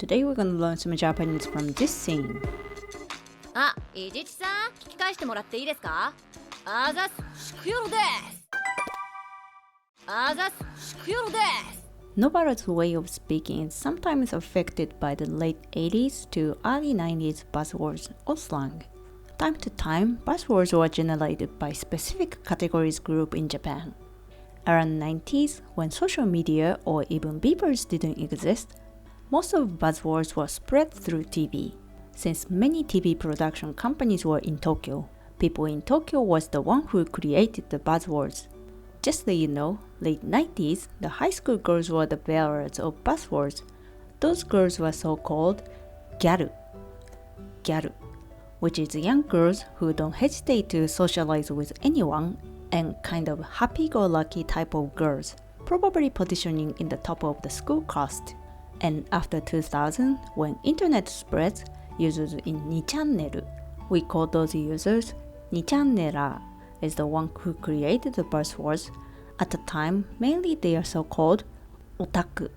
Today we're gonna learn some Japanese from this scene. あ、いじちさん、聞き返してもらっていいですか？あざす、しくよろです。あざす、しくよろです。Nobara's way of speaking is sometimes affected by the late 80s to early 90s buzzwords or slang. Time to time, buzzwords were generated by specific categories group in Japan. Around 90s, when social media or even beepers didn't exist, most of buzzwords were spread through TV. Since many TV production companies were in Tokyo, people in Tokyo was the one who created the buzzwords. Just so you know, late 90s, the high school girls were the bearers of buzzwords. Those girls were so-called gyaru, which is young girls who don't hesitate to socialize with anyone and kind of happy-go-lucky type of girls, probably positioning in the top of the school caste. And after 2000, when internet spreads, users in 2channel, we call those users 2channeler, is the one who created the buzzwords. At the time, mainly they are so-called Otaku.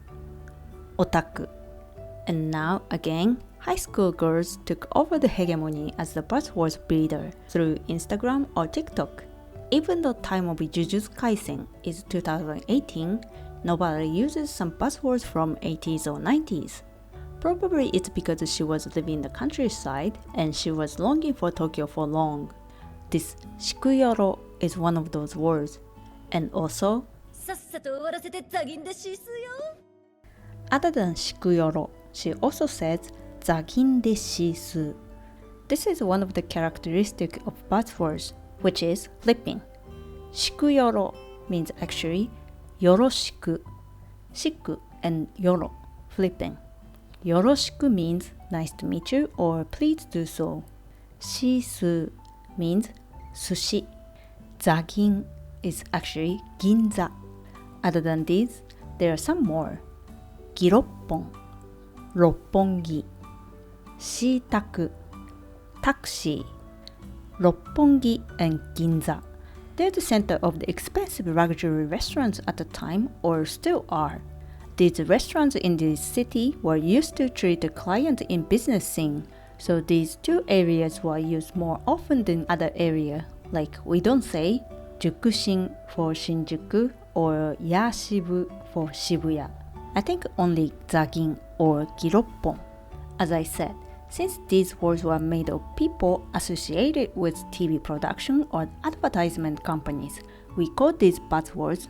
And now, again, high school girls took over the hegemony as the buzzwords breeder through Instagram or TikTok. Even though time of Jujutsukaisen is 2018, nobody uses some buzzwords from 80s or 90s. Probably it's because she was living in the countryside and she was longing for Tokyo for long. This shikuyoro is one of those words. And also, さっさと終わらせてザギンでしすよ。other than shikuyoro, she also says zagin de shisu. This is one of the characteristics of buzzwords, which is flipping. Shikuyoro means actually yoroshiku, shiku and yoro, flipping. Yoroshiku means nice to meet you or please do so. Shisu means sushi. Zagin is actually ginza. Other than these, there are some more. Giroppon, roppongi, shiitaku, taxi, roppongi and ginza. They're the center of the expensive luxury restaurants at the time or still are. These restaurants in this city were used to treat the client in business scene, so these two areas were used more often than other area. Like we don't say Jukushin for Shinjuku or Yashibu for Shibuya. I think only Zagin or Giroppon. As I said, since these words were made of people associated with TV production or advertisement companies, we call these buzzwords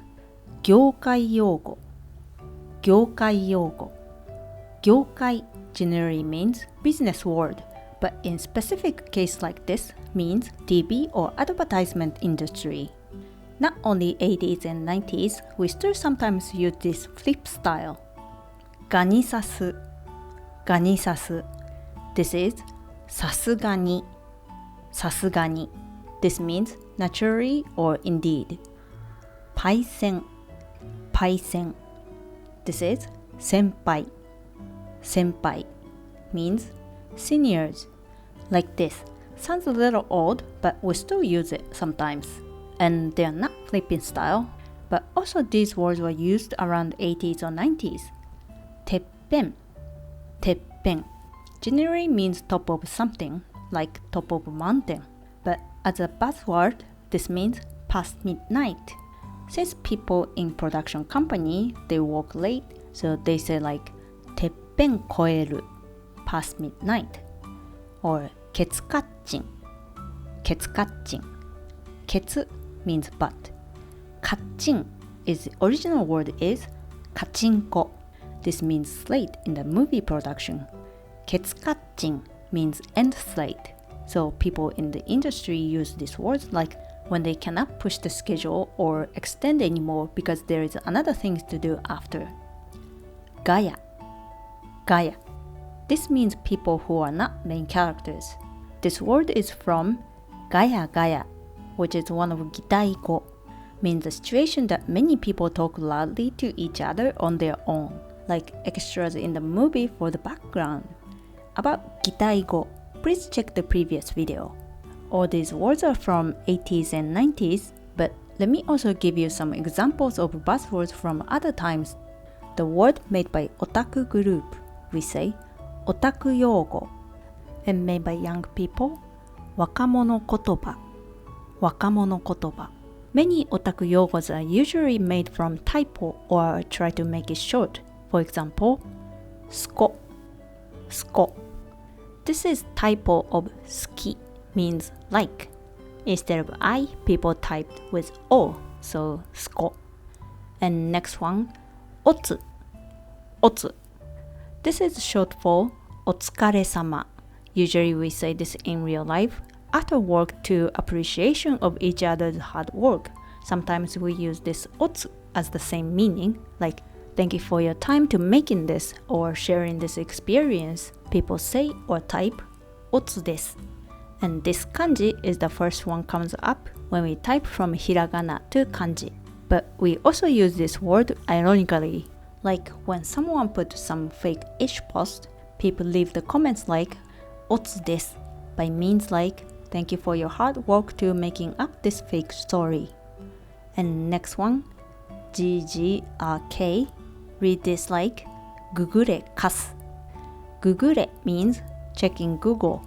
業界用語. 業界用語. 業界 generally means business world, but in specific case like this means TV or advertisement industry. Not only 80s and 90s, we still sometimes use this flip style. ガニサス, ガニサス. This is さすがに, さすがに. This means naturally or indeed. パイセン, パイセン. This is 先輩, 先輩. Means seniors. Like this. Sounds a little old, but we still use it sometimes. And they are not flipping style, but also these words were used around 80s or 90s. てっぺん, てっぺん generally means top of something, like top of mountain. But as a buzzword, this means past midnight. Since people in production company, they work late, so they say like てっぺん超える, past midnight. Or ケツカッチン, ケツカッチン. ケツ means butt. カッチン is the original word is カチンコ. This means slate in the movie production. ケツカッチン means end slate. So people in the industry use these words like when they cannot push the schedule or extend anymore because there is another thing to do after. ガヤ, ガヤ. This means people who are not main characters. This word is from gaya gaya, which is one of gitaiko, means a situation that many people talk loudly to each other on their own, like extras in the movie for the background. About gitaigo, please check the previous video. All these words are from 80s and 90s, but let me also give you some examples of buzzwords from other times. The word made by Otaku group, we say オタク用語 and made by young people. 若者言葉若者言葉 Many otaku yogos are usually made from typo or try to make it short. For example, すこ This is typo of 好き means like. Instead of I, people typed with O, so すこ And next one, おつ This is short for お疲れ様 Usually we say this in real life after work to appreciation of each other's hard work. Sometimes we use this おつ as the same meaning, like thank you for your time to making this or sharing this experience. People say or type おつです And this kanji is the first one comes up when we type from hiragana to kanji. But we also use this word ironically. Like when someone put some fake ish post, people leave the comments like おつです by means like thank you for your hard work to making up this fake story. And next one, GGRK, read this like ググれかす ググれ means checking Google.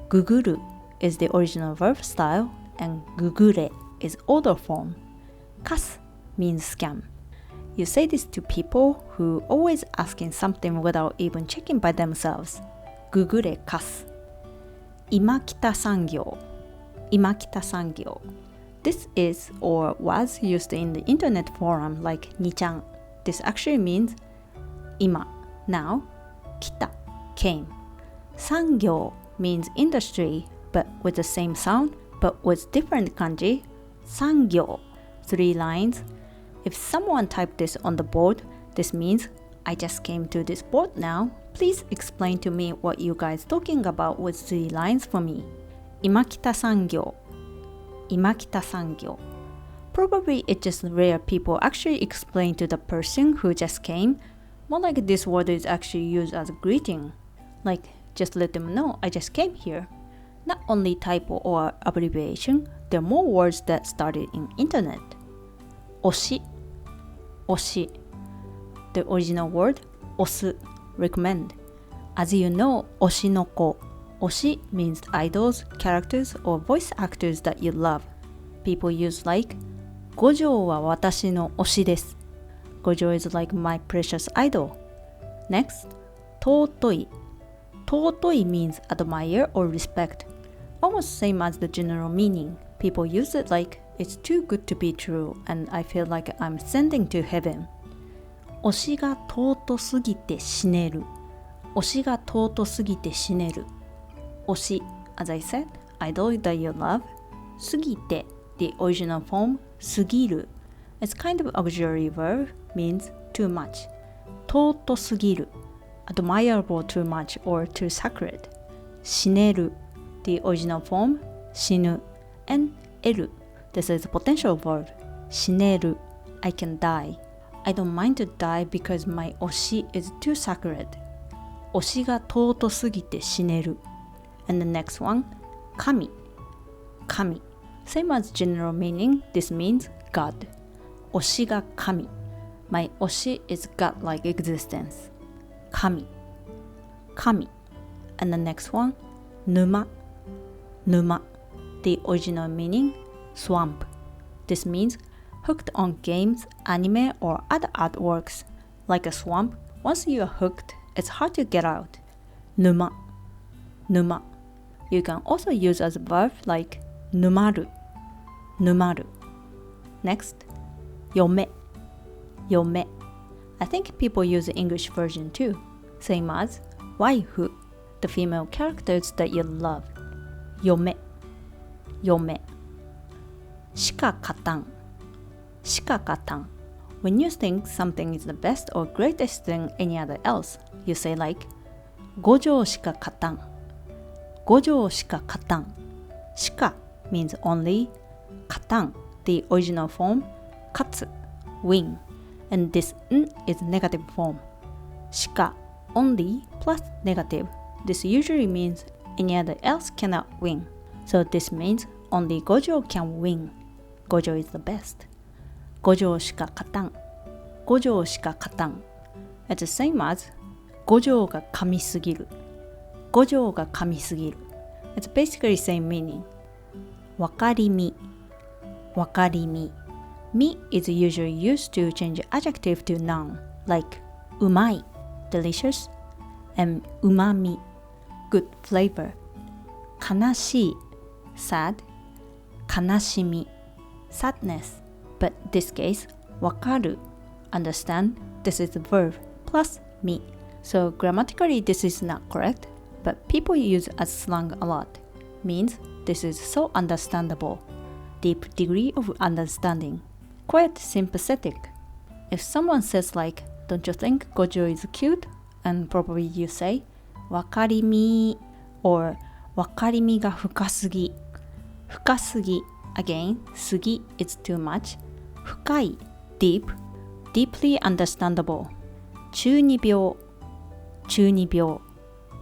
ググる is the original verb style and ググれ is older form. かす means scam. You say this to people who always asking something without even checking by themselves. ググれかす今北産業 This is or was used in the internet forum like にちゃん This actually means 今 now 北 came 産業 means industry but with the same sound but with different kanji 産業 3 lines If someone typed this on the board, this means I just came to this board now. Please explain to me what you guys talking about with 3 lines for me. 今北産業 Probably it's just rare people actually explain to the person who just came. More like this word is actually used as a greeting. Like, just let them know I just came here. Not only typo or abbreviation, there are more words that started in internet. 推し The original word 推す recommend. As you know, 推しの子 推し means idols, characters, or voice actors that you love. People use like 五条は私の推しです 五条 is like my precious idol. Next, 尊い 尊い means admire or respect. Almost same as the general meaning. People use it like it's too good to be true and I feel like I'm sending to heaven. 推しが尊すぎて死ねる推しが尊すぎて死ねる推し as I said, idol that you love すぎて the original form すぎる It's kind of auxiliary verb means too much 尊すぎる admirable too much or too sacred 死ねる the original form 死ぬ and 得る This is a potential verb 死ねる I can die I don't mind to die because my 推し is too sacred 推しが尊すぎて死ねる And the next one 神 Same as general meaning, this means God 推しが神 My 推し is God-like existence 神 And the next one 沼 The original meaning swamp This means hooked on games, anime, or other artworks. Like a swamp, once you are hooked, it's hard to get out. 沼 You can also use as a verb like 沼る Next, 嫁 I think people use the English version too. Same as ワイフ the female characters that you love. 嫁 しか勝たん When you think something is the best or greatest than any other else, you say like 五条しか勝たんしか means only 勝たん the original form 勝つ win and this n is negative form しか only plus negative This usually means any other else cannot win So this means only 五条 can win 五条 is the best 五条しか勝たん It's the same as 五条が噛みすぎる。五条が噛みすぎる。It's basically same meaning. わかりみ。わかりみ。み is usually used to change adjective to noun, like うまい delicious and うまみ good flavor. 悲しい sad, 悲しみ sadness. But this case, わかる understand, this is the verb plus み. So grammatically this is not correct, but people use as slang a lot. Means this is so understandable. Deep degree of understanding. Quite sympathetic. If someone says like, don't you think Gojo is cute? And probably you say, わかりみ or わかりみが深すぎ。深すぎ again, すぎ is too much. 深い deep, deeply understandable. 中二病中二病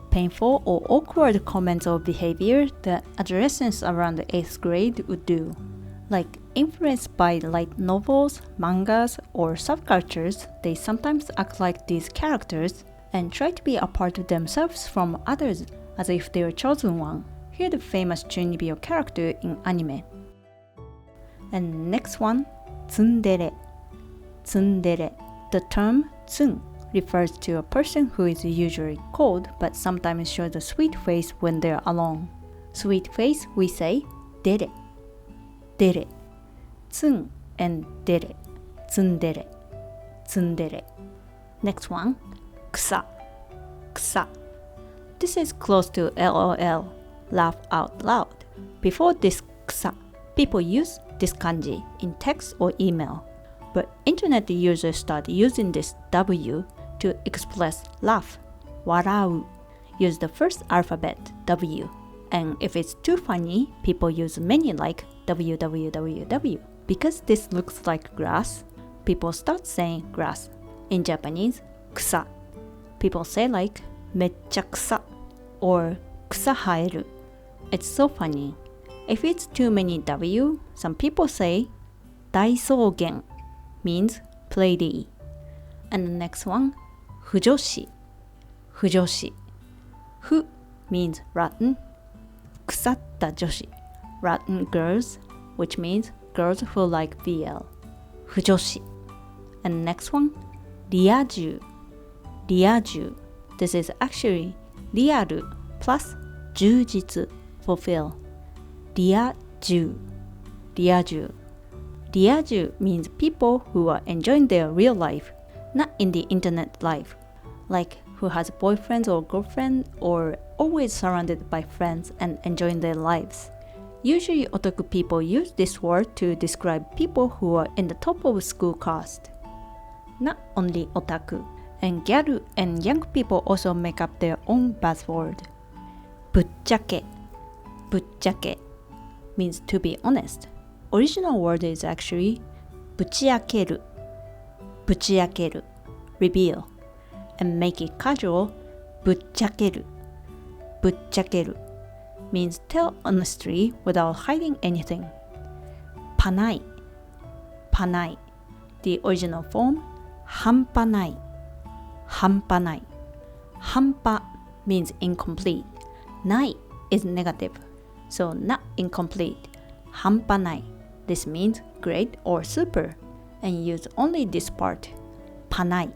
painful or awkward comments or behavior that adolescents around the 8th grade would do. Like influenced by light novels, mangas, or subcultures, they sometimes act like these characters and try to be apart of themselves from others as if they were chosen one. Here the famous Chunibyo character in anime. And next one, tsundere. Tsundere. The term tsun refers to a person who is usually cold but sometimes shows a sweet face when they're alone. Sweet face, we say dere. Dere. Tsun and dere. Tsundere. Tsundere. Next one, kusa. Kusa. This is close to LOL, laugh out loud. Before this kusa, people use this kanji in text or email. But internet users start using this W to express laugh. Warau. Use the first alphabet W. And if it's too funny, people use many like www. Because this looks like grass, people start saying grass. In Japanese, kusa. People say like めっちゃ草 or 草生える. It's so funny. If it's too many W, some people say 大草原 means lady. And the next one, 不女子. 不女子. 不 means rotten. 腐った女子 rotten girls, which means girls who like BL. 不女子. And the next one, リア充. リア充. This is actually リアル plus 充実 fulfill. リア充. リア充. リア充 means people who are enjoying their real life, not in the internet life, like who has boyfriends or girlfriend or always surrounded by friends and enjoying their lives. Usually otaku people use this word to describe people who are in the top of school caste. Not only otaku, and gyaru and young people also make up their own buzzword. ぶっちゃけ. ぶっちゃけ means to be honest. Original word is actually ぶち開ける. ぶち開ける reveal. And make it casual, ぶっちゃける. ぶっちゃける means tell honestly without hiding anything. パない. パない The original form, 半端ない. 半端ない. 半端 means incomplete. ない is negative, so not incomplete. 半端ない. This means great or super, and use only this part. パない.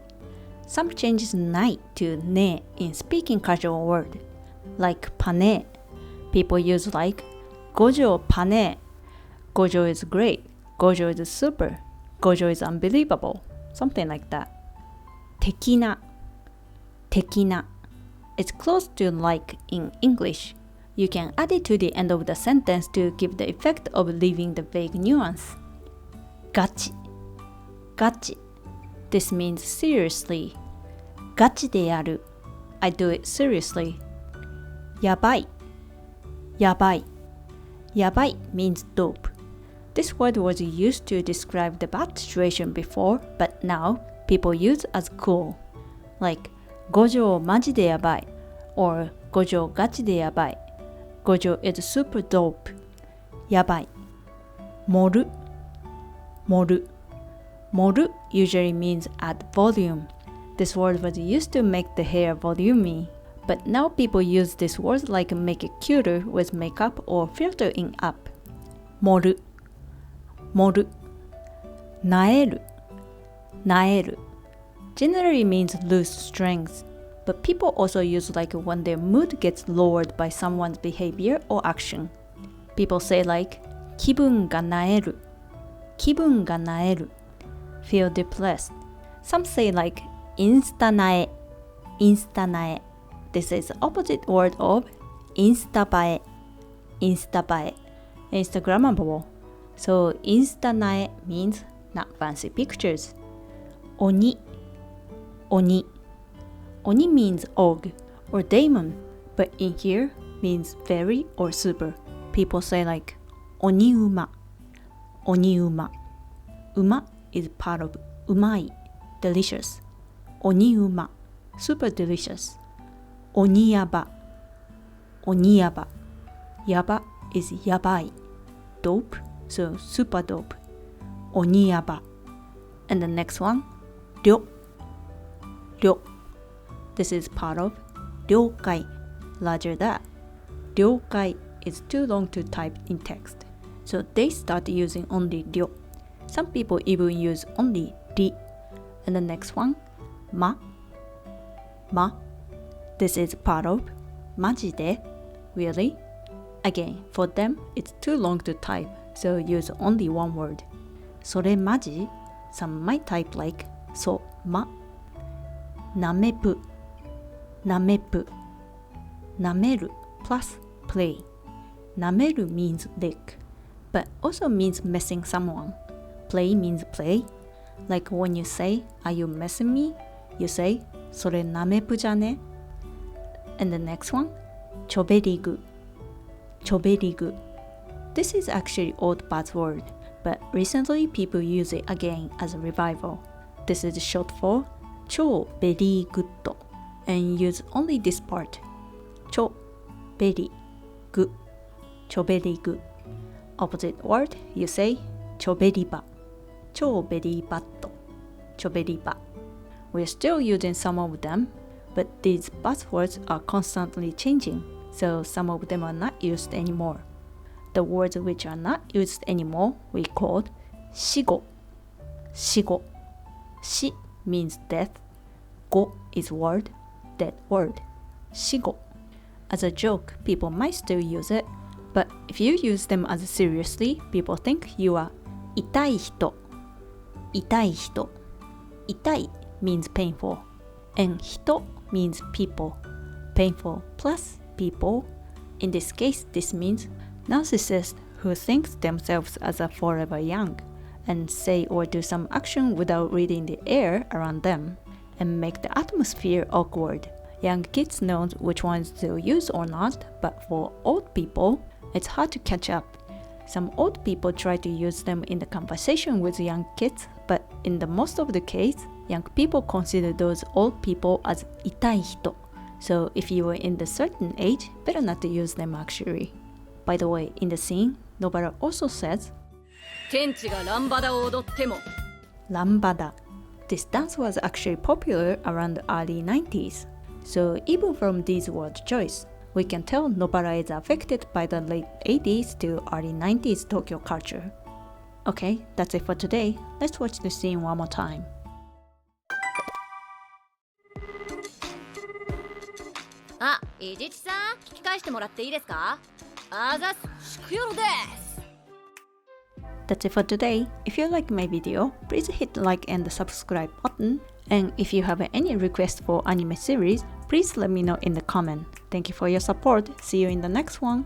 Some changes ない to ね in speaking casual word, like パね. People use like 五条パね. 五条 is great, 五条 is super, 五条 is unbelievable, something like that. 的な. 的な. It's close to like in English. You can add it to the end of the sentence to give the effect of leaving the vague nuance. ガチ. ガチ. This means seriously. ガチでやる. I do it seriously. やばい. やばい. やばい means dope. This word was used to describe the bad situation before, but now people use as cool. Like 五条マジでやばい or 五条ガチでやばい. 五条 is super dope. やばい. 盛る. 盛る. 盛る usually means add volume. This word was used to make the hair volumey, but now people use this word like make it cuter with makeup or filtering up. 盛る、盛る、なえる、なえる generally means lose strength, but people also use like when their mood gets lowered by someone's behavior or action. People say like 気分がなえる、気分がなえる feel depressed. Some say like インスタなえ、インスタなえ This is the opposite word of インスタ映え、インスタ映え Instagrammable. So インスタなえ means not fancy pictures. 鬼、鬼 Oni means og or daemon, but in here means very or super. People say like 鬼馬、鬼馬 Uma is part of うまい delicious. 鬼馬 super delicious. 鬼やば、鬼やば Yaba is やばい dope, so super dope. 鬼やば And the next one りょ、りょ This is part of 了解 larger than. 了解 is too long to type in text, so they start using only 了 Some people even use only り And the next one ま、ま This is part of マジで Really? Again, for them, it's too long to type, so use only one word. それマジ Some might type like そ、まなめぷなめぷなめる plus play なめる means lick, but also means messing someone. Play means play. Like when you say, are you messing me? You say, それなめぷじゃね And the next one, ちょべりぐちょべりぐ This is actually old buzzword, but recently people use it again as a revival. This is short for 超ベリーグッド and use only this part. ちょべりぐちょべりぐ Opposite word, you say ちょべりば超ベリーバットちょべりば We're still using some of them, but these buzzwords are constantly changing, so some of them are not used anymore. The words which are not used anymore we called 死語死語死 means death. 語 is word, dead word. 死語 As a joke, people might still use it, but if you use them as seriously, people think you are 痛い人痛い人痛い means painful, and 人 means people. Painful plus people. In this case, this means narcissists who think themselves as a forever young and say or do some action without reading the air around them and make the atmosphere awkward. Young kids know which ones to use or not, but for old people, it's hard to catch up. Some old people try to use them in the conversation with young kids, but in the most of the case, young people consider those old people as 痛い人. So if you are in the certain age, better not to use them actually. By the way, in the scene, Nobara also says 天地がランバダを踊っても Lambada. This dance was actually popular around the early 90s. So even from these word choice, we can tell Nobara is affected by the late 80s to early 90s Tokyo culture. Okay, that's it for today. Let's watch the scene one more time. あ、いじちさん、聞き返してもらっていいですか？あざす、しくよろです。That's it for today. If you like my video, please hit the like and the subscribe button. And if you have any requests for anime series, please let me know in the comment. Thank you for your support. See you in the next one.